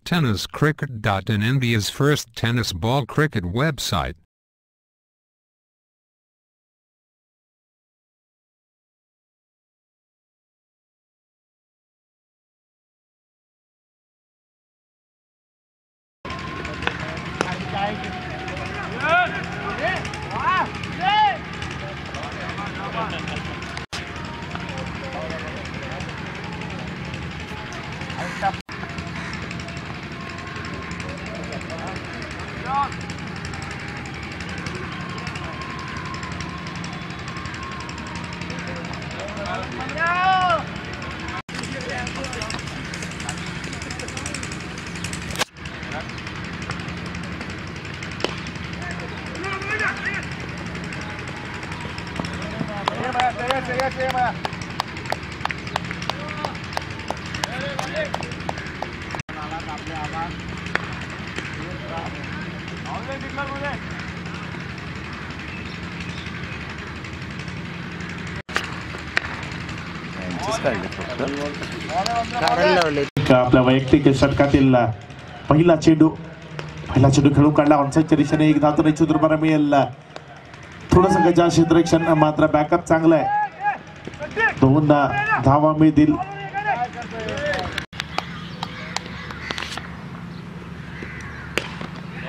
TennisCricket.in, India's first tennis ball cricket website. आपल्या वैयक्तिक षटकातील पहिला चेंडू खेळून काढला. ऑनसाइडच्या दिशेने एक धाव तर निश्चित रूपाने मिळेल. थोडंसं गजा क्षेत्ररक्षण मात्र बॅकअप चांगला आहे. 2 धावा मिळतील.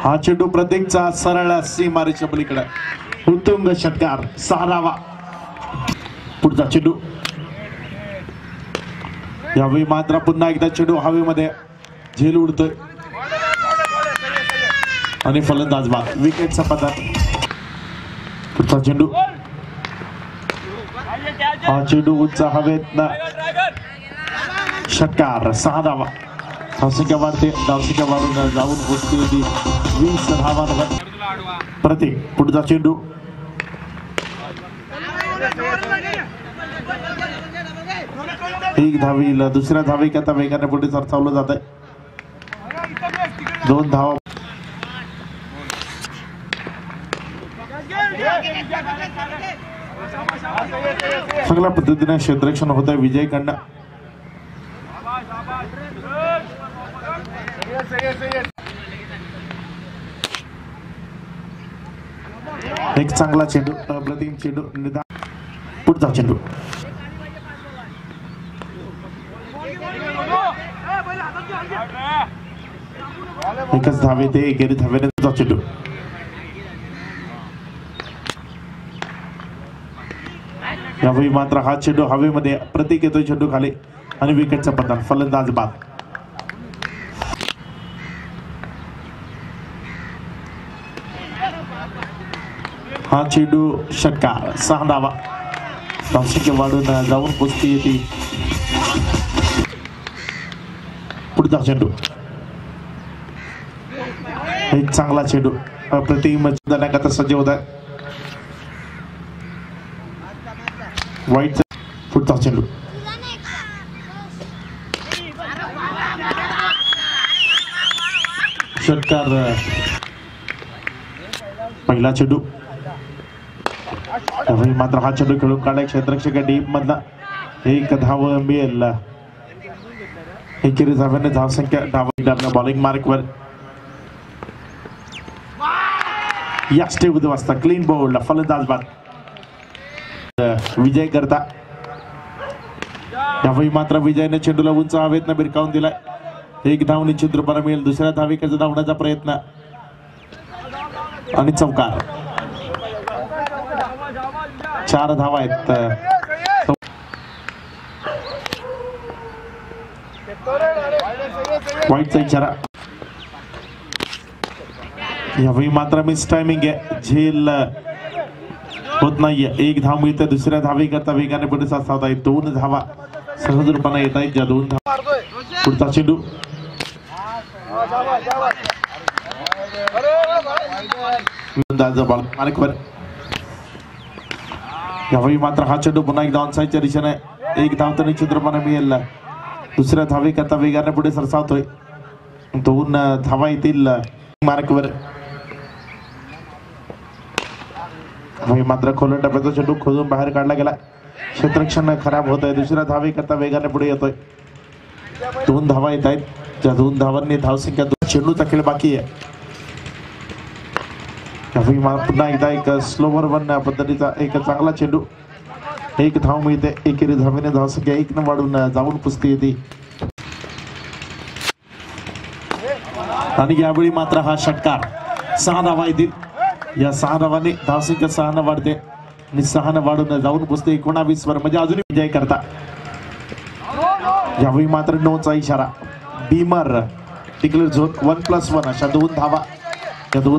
हा चेंडू प्रत्येकचा सरळ सीमारेषेच्या पलीकडे. उत्तुंग षटकार 6 धावा. पुढचा चेंडू यावेळी मात्र पुन्हा एकदा चेंडू हवेमध्ये झेल उडतोय आणि फलंदाज बाद. विकेटचा पतन. पुढचा चेंडू. हा चेंडू उंच हवेत. षटकार 6 धावा. धावसंख्या वाढते. धावसंख्या वाढून जाऊन पोहोचली होती 20 धावांवर प्रत्येक. पुढचा चेंडू एक धावील. दुसऱ्या धावेकरता वेगाने पुढे सरसावलं जात आहे. 2 धावा. चांगल्या पद्धतीने क्षेत्ररक्षण होत आहे विजयकडनं. एक चांगला चेंडू. अप्रतिम चेंडू. पुढचा चेंडू एकच धावे ते एकेरी धावेने चेंडू. यावेळी मात्र हा चेंडू हवेमध्ये प्रतीक येतोय चेंडू खाली आणि विकेटचा पतन. फलंदाज बाद. हा चेंडू षटकार 6 धावा. धावसंख्या वाढून जाऊन कुस्ती येते. पुढचा चेंडू एक चांगला चेंडू. अप्रतिम करण्याकरता सज्ज होत आहे. वाईट. पुढचा चेंडू षटकार. पहिला चेंडू मात्र हा चेंडू खेळून काढाय क्षेत्ररक्षक डीप मधला. 1 धाव मिळेल. एकेरी धाव्याने धावसंख्या डावा बॉलिंग मार्कवर. या स्टेप वाजता क्लीन बोल्ड. फलंदाज बाद. विजय करता. यावेळी मात्र विजयने चेंडूला उंच हवेतनं भिरकावून दिलाय. 1 धाव निश्चित रूपाने मिळेल. दुसऱ्या धावेकरता धावण्याचा प्रयत्न आणि चौकार. 4 धावा आहेत. वाईटचा इशारा. यावेळी मात्र मिस टायमिंग आहे. झेल होत नाहीये. 1 धाव मिळते. दुसऱ्या धावेकरता वेगाने पुढे साचवता येत. 2 धावा सहज रूपाने येत आहेत. ज्या 2 धावा. पुढचा चेंडू मार्कवर. यावेळी मात्र हा चेंडू पुन्हा एकदा ऑनसाइडच्या दिशेने. 1 धाव तर निश्चित रूपाने मिळेल. दुसऱ्या धावेकरता वेगाने पुढे सरसावतोय. 2 धावा येतील मार्कवर. मात्र खोलून टप्प्याचा चेंडू खोदून बाहेर काढला गेला. क्षेत्ररक्षण खराब होत आहे. दुसऱ्या धावेकरता वेगाने पुढे येतोय. 2 धावा येत आहेत. त्या 2 धावांनी धावसंख्या 2. चेंडूचा खेळ बाकी आहे. पुन्हा एकदा एक स्लोवर वन पद्धतीचा एक चांगला चेंडू. 1 धाव मिळते. एकेरी धावेने धावसंख्या 1 न वाढून जाऊन पुसती येते. आणि यावेळी मात्र हा षटकार 6 धावा येतील. या 6 धावांनी धावसंख्या 6 न वाढते आणि 6 न वाढून जाऊन पुसते 19 वर. म्हणजे अजूनही विजय करता. यावेळी मात्र 9चा इशारा. बीमर डिक्लेअर झोन 1+1 अशा 2 धावा. या 2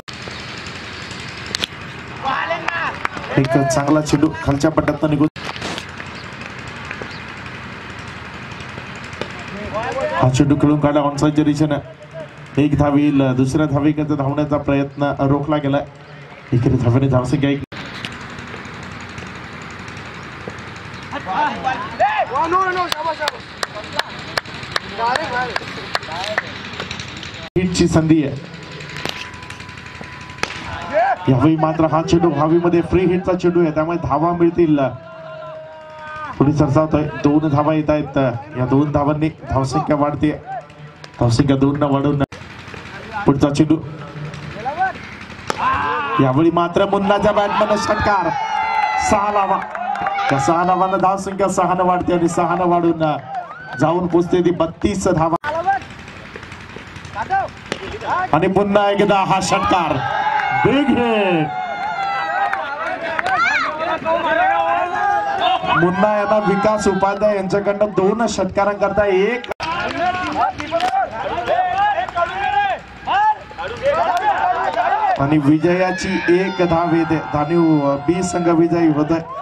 एक चांगला चेंडू खालच्या पट्ट्यात निघून हा चेंडू खेळून काढला ऑनसाईडच्या दिशेनं. 1 धाव येईल. दुसऱ्या धावेकरता धावण्याचा प्रयत्न रोखला गेलाय. एकेरी धावेने धावसंख्या 1. हिटची संधी आहे. यावेळी मात्र हा चेंडू हवेमध्ये फ्री हिटचा चेंडू आहे त्यामुळे धावा मिळतील. पुढे सरसावतोय. 2 धावा येत आहेत. या 2 धावांनी धावसंख्या वाढते. धावसंख्या 2 न वाढून पुढचा चेंडू. यावेळी मात्र मुन्नाच्या बॅटमॅन षटकार. 6 धावा. त्या 6 धावांना धावसंख्या 6 न वाढते आणि 6 न वाढून जाऊन पोचते ती 32 धावा. आणि पुन्हा एकदा हा षटकार. Big hit. मुन्ना यांना विकास उपाध्याय यांच्याकडनं 2 षटकारांकरता 1. आणि विजयाची 1 धाव येते. धानीव बी संघ विजयी होत आहे.